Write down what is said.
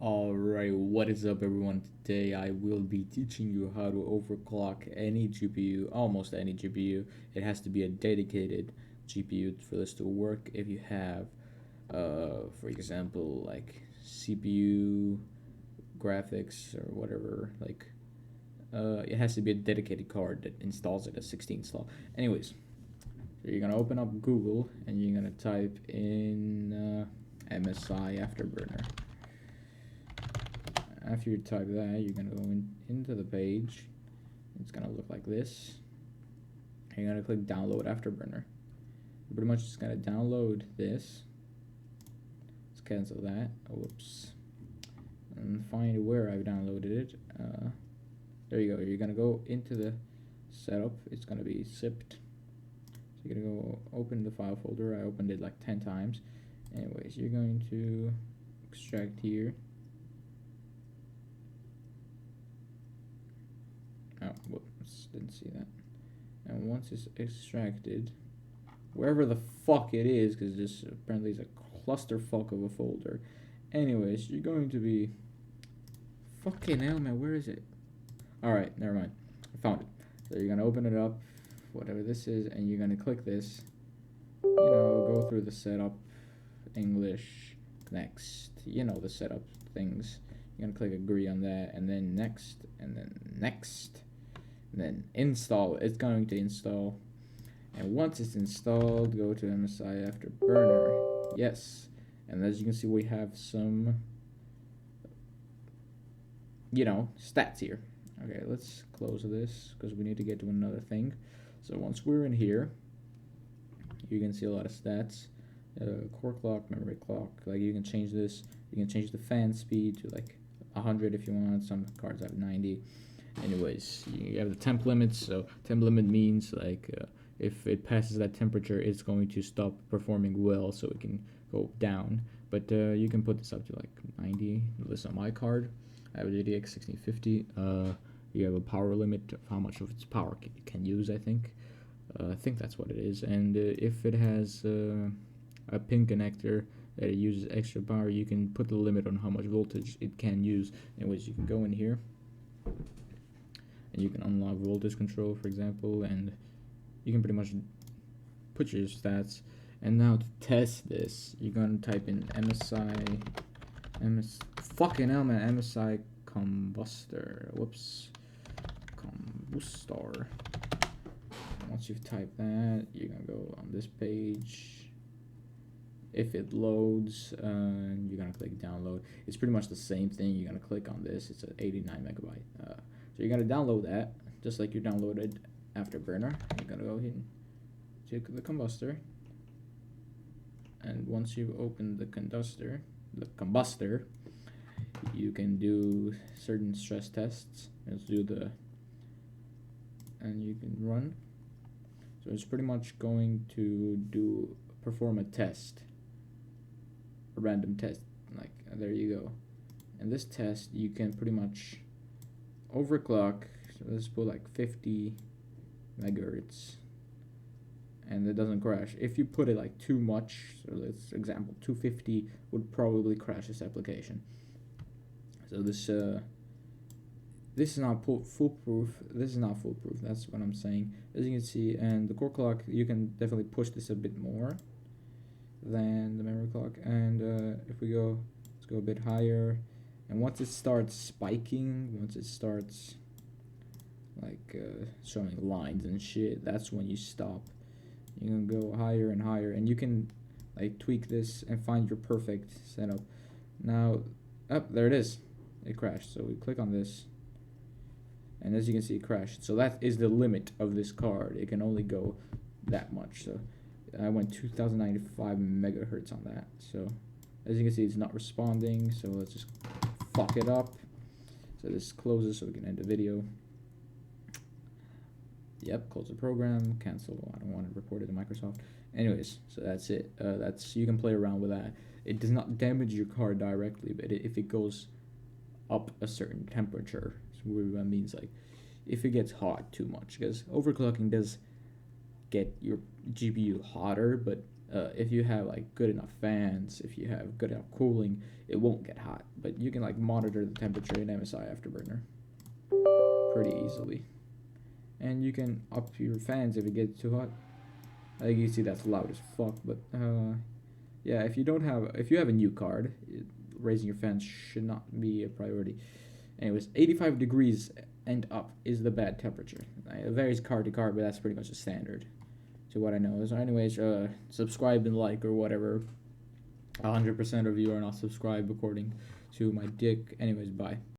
Alright, what is up everyone? Today I will be teaching you how to overclock any GPU, almost any GPU. It has to be a dedicated GPU for this to work. If you have, for example, like CPU, graphics, or whatever, it has to be a dedicated card that installs it at 16 slot. Anyways, so you're gonna open up Google and you're gonna type in MSI Afterburner. After you type that, you're gonna go into the page. It's gonna look like this. You're gonna click download Afterburner. Pretty much just gonna download this. Let's cancel that. Whoops. And find where I've downloaded it. There you go. You're gonna go into the setup. It's gonna be zipped. So you're gonna go open the file folder. I opened it like 10 times. Anyways, you're going to extract here. Oh, whoops, didn't see that. And once it's extracted, wherever the fuck it is, because this apparently is a clusterfuck of a folder. Anyways, you're going to be... Fucking hell, man, where is it? Alright, never mind. I found it. So you're going to open it up, whatever this is, and you're going to click this. You know, go through the setup, English, next. You know the setup things. You're going to click agree on that, and then next, and then next. And then install. It's going to install, and once it's installed, go to MSI Afterburner. Yes, and as you can see, we have some, stats here. Okay, let's close this because we need to get to another thing. So once we're in here, you can see a lot of stats. Core clock, memory clock. Like you can change this. You can change the fan speed to like 100 if you want. Some cards have 90. Anyways, you have the temp limits. So temp limit means like if it passes that temperature, it's going to stop performing well, so it can go down. But you can put this up to like 90. This on my card. I have a GTX 1650. You have a power limit of how much of its power it can use. I think that's what it is. And if it has a pin connector that it uses extra power, you can put the limit on how much voltage it can use. Anyways, you can go in here and you can unlock voltage control, for example, and you can pretty much put your stats. And now to test this, you're gonna type in fucking hell, man, MSI combustor. Whoops, combustor. Once you've typed that, you're gonna go on this page. If it loads, you're gonna click download. It's pretty much the same thing. You're gonna click on this. It's an 89 megabyte. So you're gonna download that, just like you downloaded Afterburner. You're gonna go ahead and check the combustor. And once you've opened the combustor, you can do certain stress tests. Let's do and you can run. So it's pretty much going to perform a test, a random test. Like there you go. And this test you can pretty much overclock. So let's put like 50 megahertz, and it doesn't crash. If you put it like too much, so let's example 250 would probably crash this application. So this is not foolproof. This is not foolproof. That's what I'm saying. As you can see, and the core clock, you can definitely push this a bit more than the memory clock. And if we go, let's go a bit higher. And once it starts spiking, once it starts like showing lines and shit, that's when you stop. You can go higher and higher, and you can like tweak this and find your perfect setup. Now, there it is. It crashed. So we click on this, and as you can see, it crashed. So that is the limit of this card. It can only go that much. So I went 2095 megahertz on that. So as you can see, it's not responding. So let's just fuck it up. So this closes so we can end the video. Yep, close the program, cancel. I don't want to report it to Microsoft. Anyways, so that's it. You can play around with that. It does not damage your card directly, but if it goes up a certain temperature, so that means like if it gets hot too much, because overclocking does get your GPU hotter, but if you have like good enough fans, if you have good enough cooling, it won't get hot. But you can like monitor the temperature in MSI Afterburner pretty easily, and you can up your fans if it gets too hot. Like you see, that's loud as fuck. But yeah, if you have a new card, raising your fans should not be a priority. Anyways, 85 degrees and up is the bad temperature. It varies card to card, but that's pretty much the standard to what I know. So anyways, subscribe and like or whatever. 100% of you are not subscribed according to my dick. Anyways, bye.